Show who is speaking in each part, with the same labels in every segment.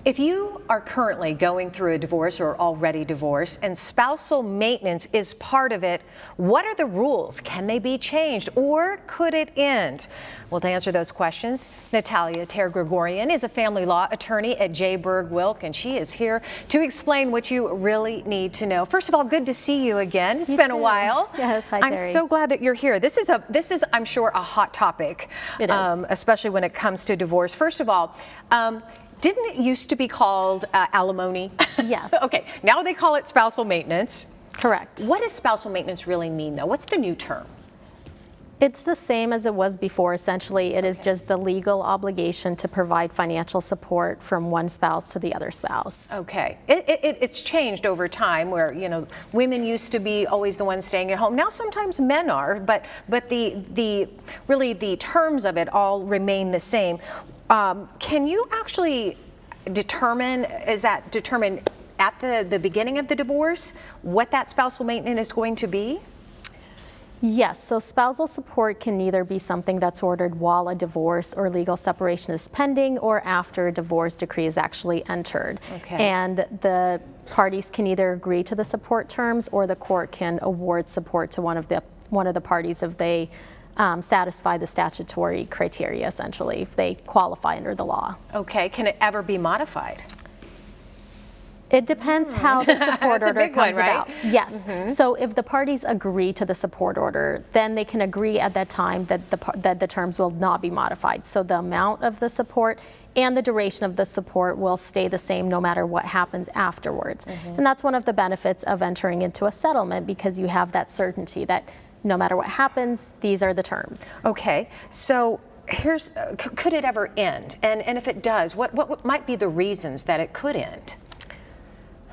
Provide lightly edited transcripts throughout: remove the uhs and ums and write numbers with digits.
Speaker 1: If you are currently going through a divorce or already divorced and spousal maintenance is part of it, what are the rules? Can they be changed or could it end? Well, to answer those questions, Natalia Ter-Gregorian is a family law attorney at Jaburg Wilk, and she is here to explain what you really need to know. First of all, good to see you again. It's been a while.
Speaker 2: Yes, hi,
Speaker 1: I'm
Speaker 2: Terry.
Speaker 1: so glad that you're here. This is, I'm sure, a hot topic.
Speaker 2: It is.
Speaker 1: Especially when it comes to divorce. First of all, didn't it used to be called alimony?
Speaker 2: Yes.
Speaker 1: Okay, now they call it spousal maintenance.
Speaker 2: Correct.
Speaker 1: What does spousal maintenance really mean, though? What's the new term?
Speaker 2: It's the same as it was before. Essentially, it is just the legal obligation to provide financial support from one spouse to the other spouse.
Speaker 1: Okay. It's changed over time where, you know, women used to be always the ones staying at home. Now sometimes men are, but really the terms of it all remain the same. Can you actually determine, is that determined at the beginning of the divorce, what that spousal maintenance is going to be?
Speaker 2: Yes, so spousal support can either be something that's ordered while a divorce or legal separation is pending or after a divorce decree is actually entered.
Speaker 1: Okay.
Speaker 2: And the parties can either agree to the support terms or the court can award support to one of the parties if they satisfy the statutory criteria, essentially, if they qualify under the law.
Speaker 1: Okay, can it ever be modified?
Speaker 2: It depends how the support order comes about. Yes.
Speaker 1: Mm-hmm.
Speaker 2: So if the parties agree to the support order, then they can agree at that time that the terms will not be modified. So the amount of the support and the duration of the support will stay the same no matter what happens afterwards. Mm-hmm. And that's one of the benefits of entering into a settlement, because you have that certainty that no matter what happens, these are the terms.
Speaker 1: Okay, so here's, could it ever end? And if it does, what might be the reasons that it could end?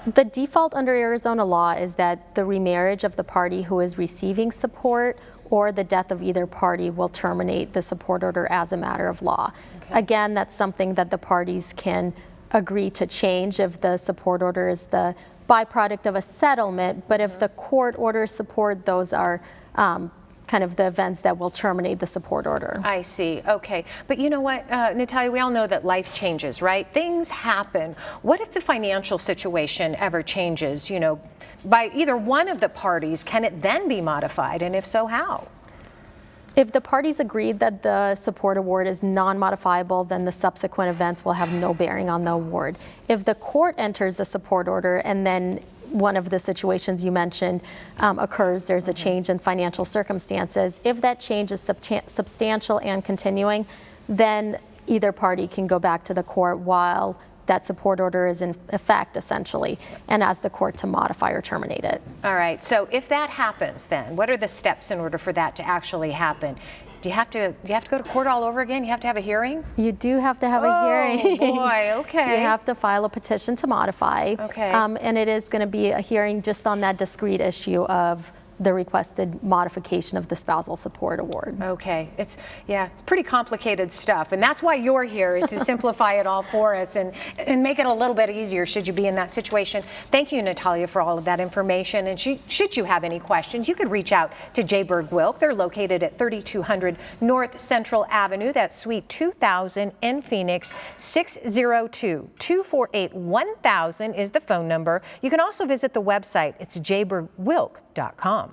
Speaker 2: The default under Arizona law is that the remarriage of the party who is receiving support or the death of either party will terminate the support order as a matter of law. Okay. Again, that's something that the parties can agree to change if the support order is the byproduct of a settlement, but if the court orders support, those are kind of the events that will terminate the support order.
Speaker 1: I see. Okay. But you know what, Natalia, we all know that life changes, right? Things happen. What if the financial situation ever changes, you know, by either one of the parties? Can it then be modified? And if so, how?
Speaker 2: If the parties agree that the support award is non-modifiable, then the subsequent events will have no bearing on the award. If the court enters a support order and then one of the situations you mentioned occurs, there's a change in financial circumstances. If that change is substantial and continuing, then either party can go back to the court while that support order is in effect, essentially, and ask the court to modify or terminate it.
Speaker 1: All right, so if that happens, then what are the steps in order for that to actually happen? Do you have to go to court all over again? You have to have a hearing?
Speaker 2: You do have to have a hearing.
Speaker 1: Oh boy, okay.
Speaker 2: You have to file a petition to modify.
Speaker 1: Okay.
Speaker 2: And it is going to be a hearing just on that discrete issue of the requested modification of the spousal support award.
Speaker 1: Okay, it's pretty complicated stuff, and that's why you're here, is to simplify it all for us and make it a little bit easier should you be in that situation. Thank you, Natalia, for all of that information, and should you have any questions, you could reach out to Jaburg Wilk. They're located at 3200 North Central Avenue, that's Suite 2000 in Phoenix. 602-248-1000 is the phone number. You can also visit the website. It's jaburgwilk.com.